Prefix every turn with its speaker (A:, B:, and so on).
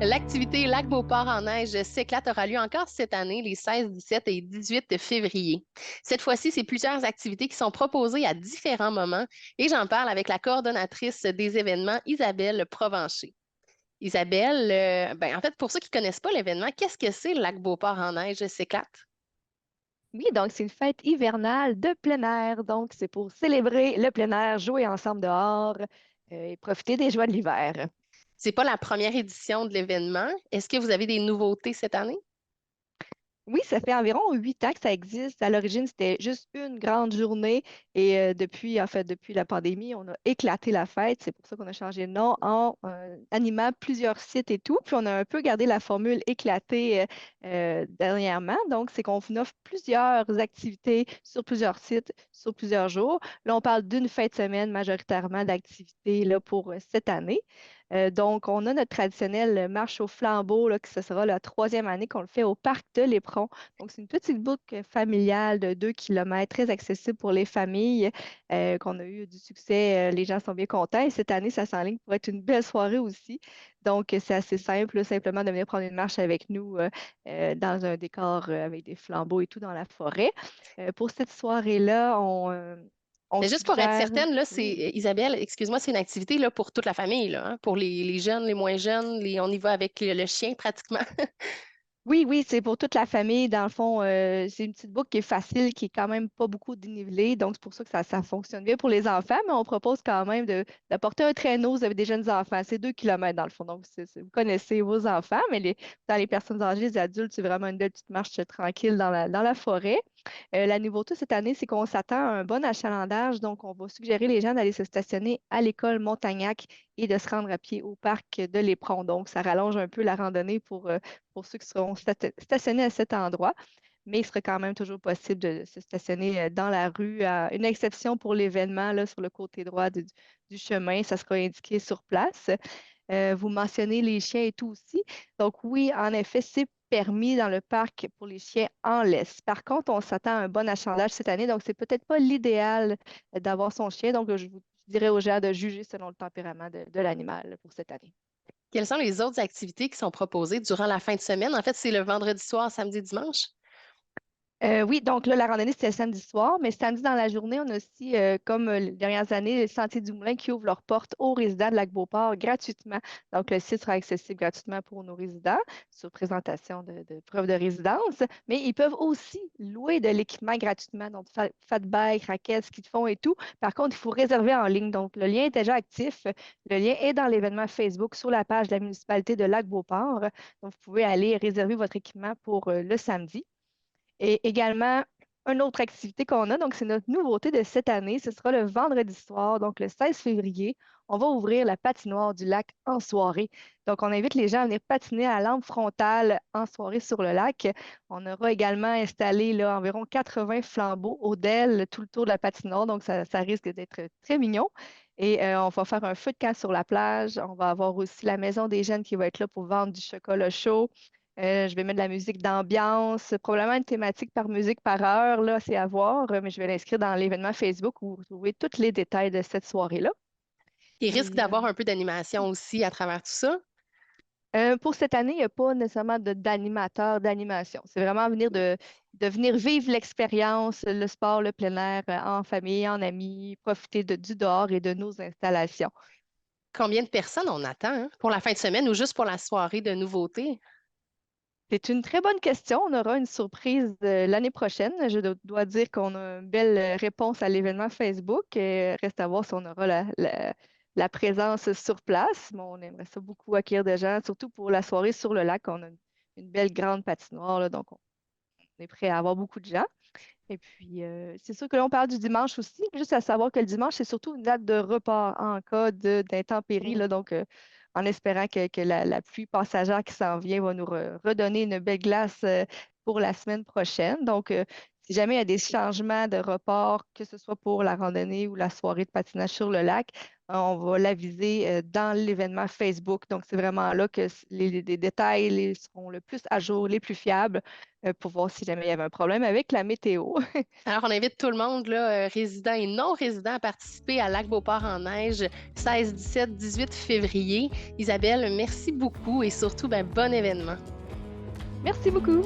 A: L'activité Lac Beauport en neige s'éclate aura lieu encore cette année, les 16, 17 et 18 février. Cette fois-ci, c'est plusieurs activités qui sont proposées à différents moments et j'en parle avec la coordonnatrice des événements, Isabelle Provencher. Isabelle, en fait, pour ceux qui ne connaissent pas l'événement, qu'est-ce que c'est le Lac Beauport en neige s'éclate?
B: Oui, donc c'est une fête hivernale de plein air. Donc, c'est pour célébrer le plein air, jouer ensemble dehors et profiter des joies de l'hiver.
A: C'est pas la première édition de l'événement. Est-ce que vous avez des nouveautés cette année?
B: Oui, ça fait environ 8 ans que ça existe. À l'origine, c'était juste une grande journée et depuis la pandémie, on a éclaté la fête. C'est pour ça qu'on a changé de nom en animant plusieurs sites et tout. Puis on a un peu gardé la formule éclatée dernièrement. Donc, c'est qu'on vous offre plusieurs activités sur plusieurs sites, sur plusieurs jours. Là, on parle d'une fin de semaine majoritairement d'activités là, pour cette année. Donc, on a notre traditionnelle marche au flambeau, là, que ce sera la troisième année qu'on le fait au Parc de l'Éperon. Donc, c'est une petite boucle familiale de 2 kilomètres, très accessible pour les familles, qu'on a eu du succès. Les gens sont bien contents. Et cette année, ça s'enligne pour être une belle soirée aussi. Donc, c'est assez simple, là, simplement de venir prendre une marche avec nous dans un décor avec des flambeaux et tout dans la forêt. Pour cette soirée-là, on
A: Mais juste pour être
B: suggère.
A: certaine, là, c'est
B: Oui.
A: Isabelle, excuse-moi, c'est une activité là, pour toute la famille, là, hein, pour les jeunes, les moins jeunes, on y va avec le chien pratiquement.
B: Oui, oui, c'est pour toute la famille. Dans le fond, c'est une petite boucle qui est facile, qui est quand même pas beaucoup dénivelée. Donc, c'est pour ça que ça fonctionne bien pour les enfants, mais on propose quand même d'apporter un traîneau. Vous avez des jeunes enfants. C'est 2 kilomètres dans le fond. Donc, vous connaissez vos enfants, mais dans les personnes âgées, les adultes, c'est vraiment une belle petite marche tranquille dans la forêt. La nouveauté cette année, c'est qu'on s'attend à un bon achalandage. Donc, on va suggérer les gens d'aller se stationner à l'école Montagnac et de se rendre à pied au parc de l'Éperon. Donc, ça rallonge un peu la randonnée pour ceux qui seront stationnés à cet endroit. Mais il serait quand même toujours possible de se stationner dans la rue. Une exception pour l'événement, là, sur le côté droit du chemin, ça sera indiqué sur place. Vous mentionnez les chiens et tout aussi. Donc oui, en effet, c'est permis dans le parc pour les chiens en laisse. Par contre, on s'attend à un bon achalandage cette année, donc c'est peut-être pas l'idéal d'avoir son chien. Donc je dirais aux gens de juger selon le tempérament de l'animal pour cette année.
A: Quelles sont les autres activités qui sont proposées durant la fin de semaine? En fait, c'est le vendredi soir, samedi, dimanche.
B: Oui, donc là, la randonnée, c'était samedi soir, mais samedi dans la journée, on a aussi, comme les dernières années, les Sentiers du Moulin qui ouvrent leurs portes aux résidents de Lac-Beauport gratuitement. Donc, le site sera accessible gratuitement pour nos résidents sur présentation de preuve de résidence, mais ils peuvent aussi louer de l'équipement gratuitement, donc fat bike, raquettes, ski de fond et tout. Par contre, il faut réserver en ligne. Donc, le lien est déjà actif. Le lien est dans l'événement Facebook sur la page de la municipalité de Lac-Beauport. Donc, vous pouvez aller réserver votre équipement pour le samedi. Et également, une autre activité qu'on a, donc c'est notre nouveauté de cette année, ce sera le vendredi soir, donc le 16 février, on va ouvrir la patinoire du lac en soirée. Donc, on invite les gens à venir patiner à lampe frontale en soirée sur le lac. On aura également installé là, environ 80 flambeaux au DEL tout le tour de la patinoire, donc ça risque d'être très mignon. Et on va faire un feu de camp sur la plage. On va avoir aussi la Maison des jeunes qui va être là pour vendre du chocolat chaud. Je vais mettre de la musique d'ambiance, probablement une thématique par musique par heure, là, c'est à voir, mais je vais l'inscrire dans l'événement Facebook où vous trouvez tous les détails de cette soirée-là.
A: Il risque
B: Et
A: d'avoir un peu d'animation aussi à travers tout ça.
B: pour cette année, il n'y a pas nécessairement d'animateur d'animation. C'est vraiment de venir vivre l'expérience, le sport, le plein air, en famille, en amis, profiter du dehors et de nos installations.
A: Combien de personnes on attend hein, pour la fin de semaine ou juste pour la soirée de nouveautés?
B: C'est une très bonne question. On aura une surprise l'année prochaine. Je dois dire qu'on a une belle réponse à l'événement Facebook. Reste à voir si on aura la présence sur place. Mais on aimerait ça beaucoup accueillir des gens, surtout pour la soirée sur le lac. On a une belle grande patinoire, là, donc on est prêt à avoir beaucoup de gens. Et puis, c'est sûr que là, on parle du dimanche aussi. Juste à savoir que le dimanche, c'est surtout une date de report en cas d'intempéries, là. Donc, en espérant que la pluie passagère qui s'en vient va nous redonner une belle glace pour la semaine prochaine. Donc, si jamais il y a des changements de report, que ce soit pour la randonnée ou la soirée de patinage sur le lac, on va l'aviser dans l'événement Facebook. Donc, c'est vraiment là que les détails seront le plus à jour, les plus fiables, pour voir si jamais il y avait un problème avec la météo.
A: Alors, on invite tout le monde, là, résidents et non résidents, à participer à Lac Beauport en neige, 16, 17, 18 février. Isabelle, merci beaucoup et surtout, ben, bon événement.
B: Merci beaucoup.